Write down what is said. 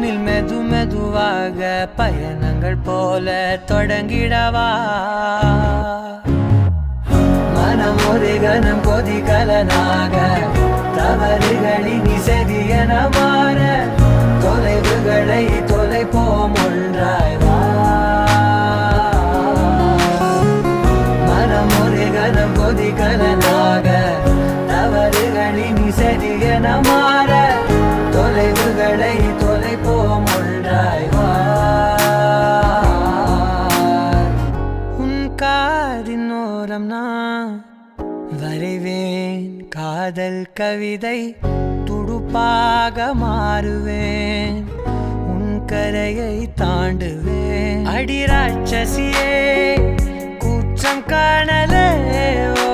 நம்மில் மெது மெதுவாக பயணங்கள் போல தொடங்கிடவா மனம் ஒரு கணம் கொதிகலனாக தவறுகளின் இசையென மாற தொலைவுகளை தொலைப்போம் ஒன்றாய் வா மனம் ஒரு கணம் கொதிகலனாக தவறுகளின் இசையென மாற தொலைவுகளை தொலைப்போம் ஒன்றாய் வா உன் காதின் ஓரம் நான் வரைவேன் காதல் கவிதை துடுப்பாக மாறுவேன் உன் கரையை தாண்டுவேன் அடி ராட்சசியே கூச்சம் காணலே ஓ